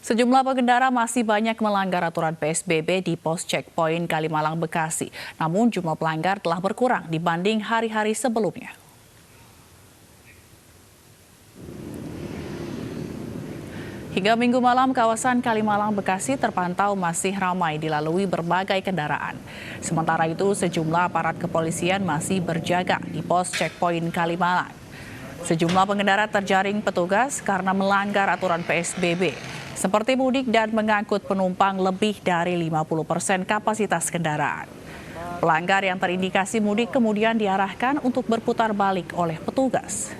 Sejumlah pengendara masih banyak melanggar aturan PSBB di pos checkpoint Kalimalang, Bekasi. Namun jumlah pelanggar telah berkurang dibanding hari-hari sebelumnya. Hingga Minggu malam, kawasan Kalimalang, Bekasi terpantau masih ramai dilalui berbagai kendaraan. Sementara itu, sejumlah aparat kepolisian masih berjaga di pos checkpoint Kalimalang. Sejumlah pengendara terjaring petugas karena melanggar aturan PSBB. Seperti mudik dan mengangkut penumpang lebih dari 50% kapasitas kendaraan. Pelanggar yang terindikasi mudik kemudian diarahkan untuk berputar balik oleh petugas.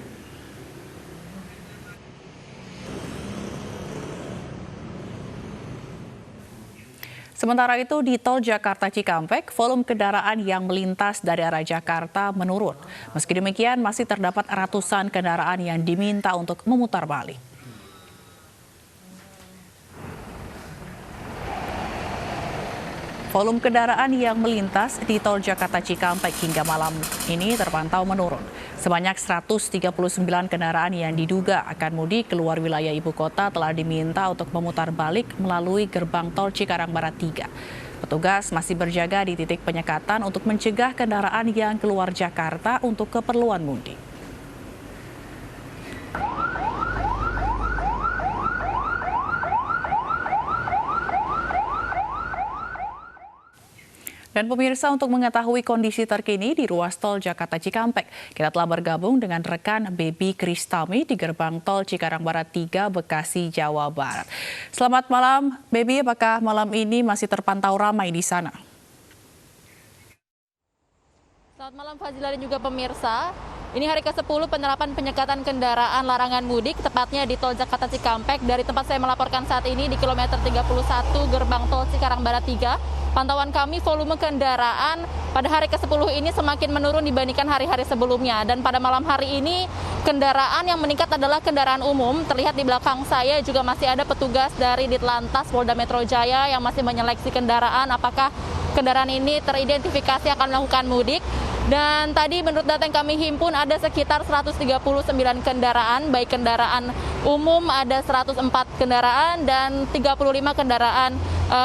Sementara itu di tol Jakarta Cikampek, volume kendaraan yang melintas dari arah Jakarta menurun. Meski demikian, masih terdapat ratusan kendaraan yang diminta untuk memutar balik. Volume kendaraan yang melintas di tol Jakarta Cikampek hingga malam ini terpantau menurun. Sebanyak 139 kendaraan yang diduga akan mudik keluar wilayah ibu kota telah diminta untuk memutar balik melalui gerbang tol Cikarang Barat 3. Petugas masih berjaga di titik penyekatan untuk mencegah kendaraan yang keluar Jakarta untuk keperluan mudik. Dan pemirsa, untuk mengetahui kondisi terkini di ruas tol Jakarta Cikampek, kita telah bergabung dengan rekan Baby Kristami di gerbang tol Cikarang Barat 3, Bekasi, Jawa Barat. Selamat malam, Baby. Apakah malam ini masih terpantau ramai di sana? Selamat malam Fazila dan juga pemirsa. Ini hari ke-10 penerapan penyekatan kendaraan larangan mudik, tepatnya di tol Jakarta Cikampek. Dari tempat saya melaporkan saat ini di kilometer 31 gerbang tol Cikarang Barat 3. Pantauan kami, volume kendaraan pada hari ke-10 ini semakin menurun dibandingkan hari-hari sebelumnya. Dan pada malam hari ini, kendaraan yang meningkat adalah kendaraan umum. Terlihat di belakang saya juga masih ada petugas dari Ditlantas Polda Metro Jaya yang masih menyeleksi kendaraan. Apakah kendaraan ini teridentifikasi akan melakukan mudik. Dan tadi menurut data yang kami himpun ada sekitar 139 kendaraan, baik kendaraan umum ada 104 kendaraan dan 35 kendaraan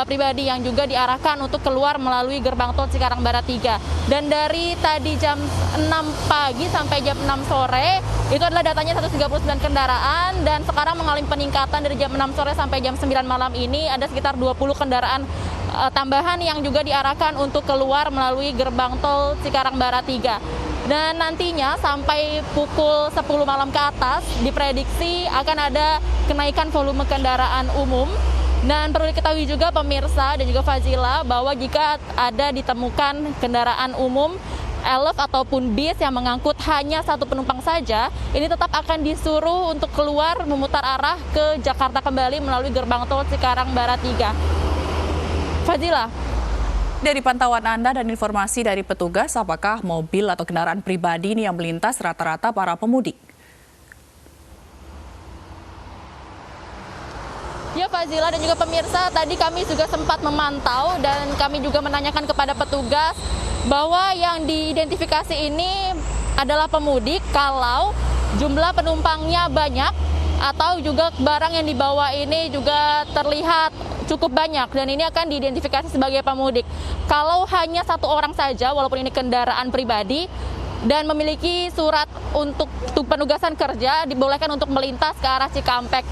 pribadi yang juga diarahkan untuk keluar melalui gerbang tol Cikarang Barat 3. Dan dari tadi jam 6 pagi sampai jam 6 sore itu adalah datanya 139 kendaraan, dan sekarang mengalami peningkatan dari jam 6 sore sampai jam 9 malam ini ada sekitar 20 kendaraan tambahan yang juga diarahkan untuk keluar melalui gerbang tol Cikarang Barat 3. Dan nantinya sampai pukul 10 malam ke atas diprediksi akan ada kenaikan volume kendaraan umum. Dan perlu diketahui juga pemirsa dan juga Fazila bahwa jika ada ditemukan kendaraan umum elf ataupun bis yang mengangkut hanya satu penumpang saja, ini tetap akan disuruh untuk keluar memutar arah ke Jakarta kembali melalui gerbang tol Cikarang Barat 3. Fazila. Dari pantauan Anda dan informasi dari petugas, apakah mobil atau kendaraan pribadi ini yang melintas rata-rata para pemudik? Ya Fazila dan juga pemirsa, tadi kami juga sempat memantau dan kami juga menanyakan kepada petugas bahwa yang diidentifikasi ini adalah pemudik kalau jumlah penumpangnya banyak atau juga barang yang dibawa ini juga terlihat cukup banyak, dan ini akan diidentifikasi sebagai pemudik. Kalau hanya satu orang saja, walaupun ini kendaraan pribadi dan memiliki surat untuk penugasan kerja, dibolehkan untuk melintas ke arah Cikampek.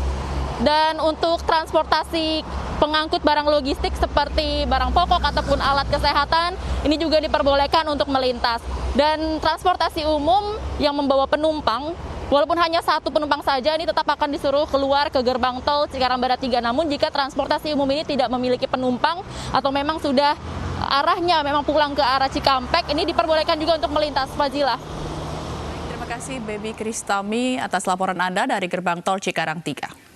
Dan untuk transportasi pengangkut barang logistik seperti barang pokok ataupun alat kesehatan, ini juga diperbolehkan untuk melintas. Dan transportasi umum yang membawa penumpang, walaupun hanya satu penumpang saja, ini tetap akan disuruh keluar ke gerbang tol Cikarang Barat 3. Namun jika transportasi umum ini tidak memiliki penumpang atau memang sudah arahnya memang pulang ke arah Cikampek, ini diperbolehkan juga untuk melintas. Fazila. Terima kasih Baby Kristami atas laporan Anda dari gerbang tol Cikarang 3.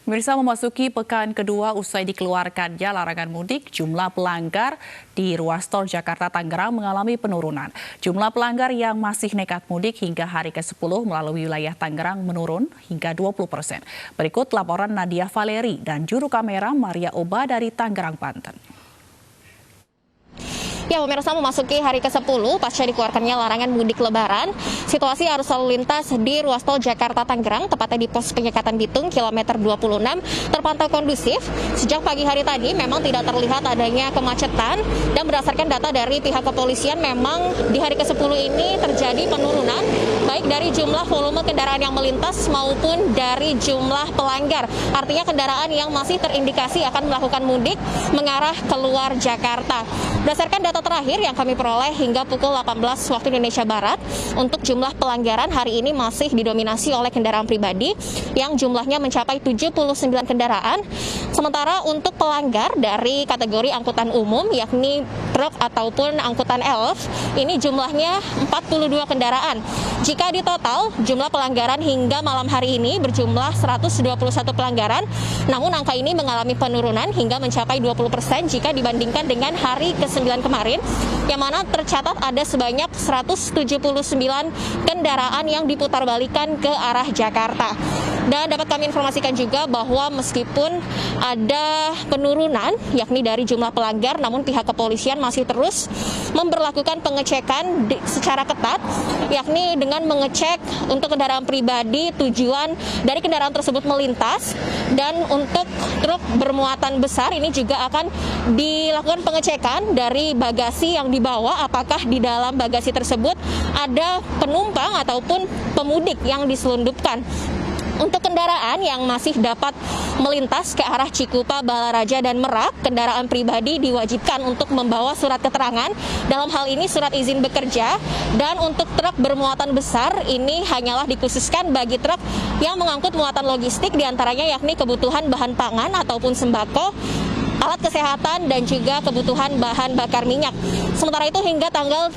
Pemirsa, memasuki pekan kedua usai dikeluarkannya larangan mudik, jumlah pelanggar di ruas tol Jakarta Tangerang mengalami penurunan. Jumlah pelanggar yang masih nekat mudik hingga hari ke-10 melalui wilayah Tangerang menurun hingga 20%. Berikut laporan Nadia Valeri dan juru kamera Maria Oba dari Tangerang, Banten. Ya, pemirsa, memasuki hari ke-10 pasca dikeluarkannya larangan mudik lebaran, situasi arus lalu lintas di ruas tol Jakarta-Tangerang, tepatnya di pos penyekatan Bitung, kilometer 26, terpantau kondusif. Sejak pagi hari tadi memang tidak terlihat adanya kemacetan, dan berdasarkan data dari pihak kepolisian memang di hari ke-10 ini terjadi penurunan, baik dari jumlah volume kendaraan yang melintas maupun dari jumlah pelanggar. Artinya kendaraan yang masih terindikasi akan melakukan mudik mengarah keluar Jakarta. Berdasarkan data terakhir yang kami peroleh hingga pukul 18 waktu Indonesia Barat, untuk jumlah pelanggaran hari ini masih didominasi oleh kendaraan pribadi yang jumlahnya mencapai 79 kendaraan. Sementara untuk pelanggar dari kategori angkutan umum, yakni truk ataupun angkutan elf, ini jumlahnya 42 kendaraan. Jika di total, jumlah pelanggaran hingga malam hari ini berjumlah 121 pelanggaran, namun angka ini mengalami penurunan hingga mencapai 20% jika dibandingkan dengan hari ke-9 kemarin, yang mana tercatat ada sebanyak 179 kendaraan yang diputarbalikkan ke arah Jakarta. Dan dapat kami informasikan juga bahwa meskipun ada penurunan yakni dari jumlah pelanggar, namun pihak kepolisian masih terus memberlakukan pengecekan secara ketat, yakni dengan mengecek untuk kendaraan pribadi tujuan dari kendaraan tersebut melintas, dan untuk truk bermuatan besar ini juga akan dilakukan pengecekan dari bagasi yang dibawa, apakah di dalam bagasi tersebut ada penumpang ataupun pemudik yang diselundupkan. Untuk kendaraan yang masih dapat melintas ke arah Cikupa, Balaraja, dan Merak, kendaraan pribadi diwajibkan untuk membawa surat keterangan, dalam hal ini surat izin bekerja. Dan untuk truk bermuatan besar, ini hanyalah dikhususkan bagi truk yang mengangkut muatan logistik, diantaranya yakni kebutuhan bahan pangan ataupun sembako, alat kesehatan, dan juga kebutuhan bahan bakar minyak. Sementara itu hingga tanggal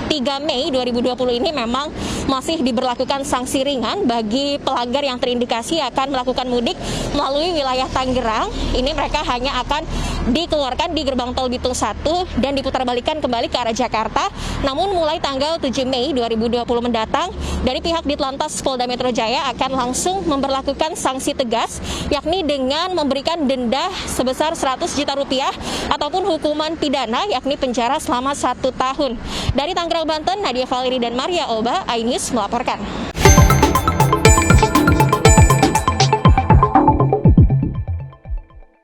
3 Mei 2020 ini memang masih diberlakukan sanksi ringan bagi pelanggar yang terindikasi akan melakukan mudik melalui wilayah Tangerang. Ini mereka hanya akan dikeluarkan di gerbang tol Bitung 1 dan diputarbalikkan kembali ke arah Jakarta. Namun mulai tanggal 7 Mei 2020 mendatang, dari pihak Ditlantas Polda Metro Jaya akan langsung memberlakukan sanksi tegas, yakni dengan memberikan denda sebesar 100 juta rupiah ataupun hukuman pidana yakni penjara selama 1 tahun. Dari Tangerang, Banten, Nadia Valeri dan Maria Oba, iNews melaporkan.